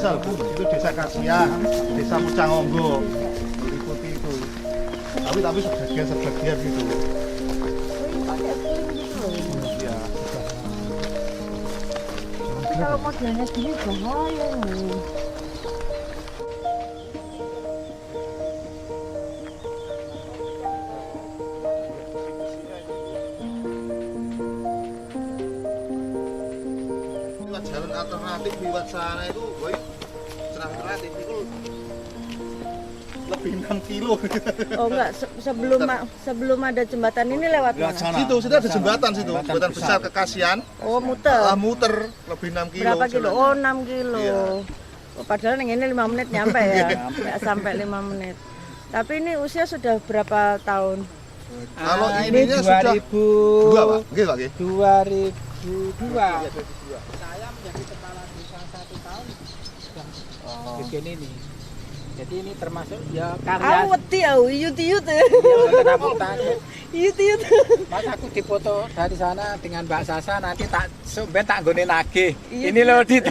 bisa Bu, itu desa Kasian, desa Pucangonggo, meliputi itu. Tapi sebagian gitu. Pakai sling gitu loh. Iya. Tapi kalau modelnya gini bahaya nih. Jalan alternatif lewat sana itu, boy, jalan alternatif itu lebih 6 kilo. Oh enggak, sebelum ada jembatan ini lewat mana? Situ ada jembatan situ, jembatan besar ke Kasian. Oh muter. Muter lebih 6 kilo. Berapa kilo? jalannya. Oh 6 kilo. Iya. Oh, padahal yang ini 5 menit nyampe ya, nggak sampai 5 menit. Tapi ini usia sudah berapa tahun? Kalau ini ininya sudah 2, Pak. Nggih, Pak, nggih. 2002. Saya menjadi kepala desa 1 tahun sudah bikin ini. Jadi ini termasuk ya karya. Wedi aku, yut-yut. Yut-yut. Mas aku dipoto dari sana dengan Mbak Sasa nanti tak nggone nagih. Iya. Ini loh Dit.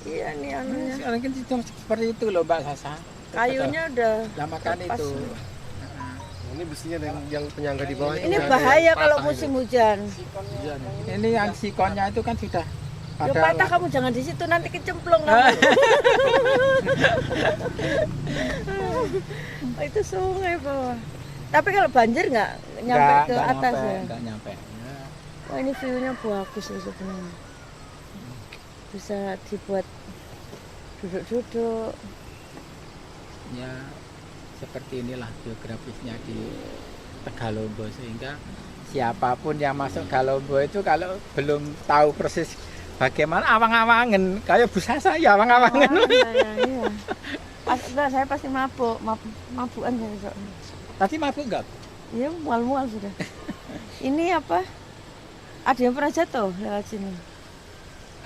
Iya nih anunya. Sekarang kan seperti itu loh Mbak Sasa. Kayunya udah Lah makan lepas. itu. Ini besinya yang penyangga di bawah Ini bahaya kalau musim hujan. Ini yang sikonnya itu kan sudah Ya pada patah kamu jangan di situ nanti kecemplung kamu. Oh, itu sungai bawah. Tapi kalau banjir nggak nyampe ke atas ya? Enggak nyampe. Wah ini view-nya bagus loh sebenarnya. Bisa dibuat duduk-duduk. Ya seperti inilah geografisnya di Tegalombo sehingga siapapun yang masuk Galombo itu kalau belum tahu persis bagaimana awang-awangan kayak Bu Sasa ya awang-awangan. Iya. Enggak, saya pasti mabukan saya besok. Tadi mabuk enggak? Iya, mual-mual sudah. Ini apa? Ada yang pernah jatuh lewat sini?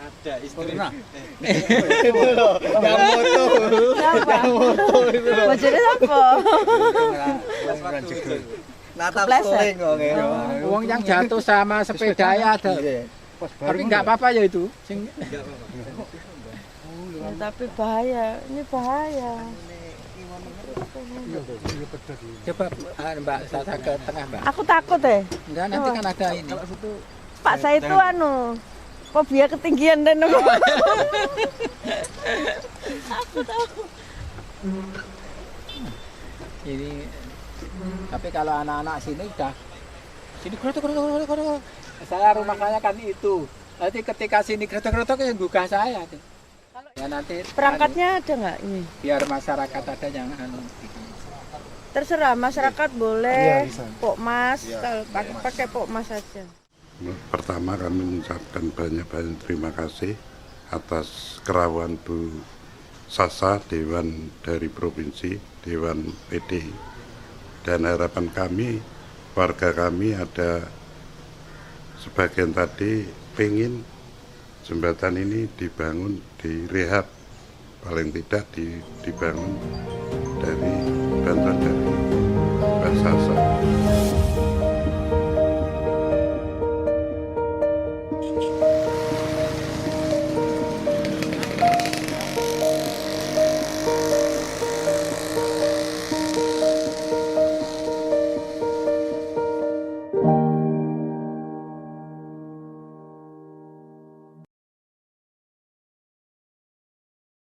Ada istri. Itu loh, yang moto. Siapa? Itu loh. Bojone siapa? Natal Kepleset. sering kok ngene. Uang yang jatuh sama sepeda ya ada. Tapi enggak apa-apa ya itu. Ya, tapi bahaya. Ini bahaya. Coba Mbak Sasa ke tengah Mbak. Aku takut deh. Enggak nanti kan ada ini. Pak saya itu fobia ketinggian dan aku tahu. Ini tapi kalau anak-anak sini udah sini krotok. Saya rumah saya kan itu. Nanti ketika sini krotok yang gugah saya. Ya nanti Perangkatnya ada nggak ini? biar masyarakat ada yang Terserah masyarakat boleh Iya, bisa. pokmas, Iya. kalau pakai pokmas saja. Pertama kami mengucapkan banyak-banyak terima kasih atas kerawan Bu Sasa, Dewan dari Provinsi, Dewan PD. Dan harapan kami, warga kami ada sebagian tadi pengen jembatan ini dibangun, direhab, paling tidak dibangun dari bantuan dari Mbak Sasa.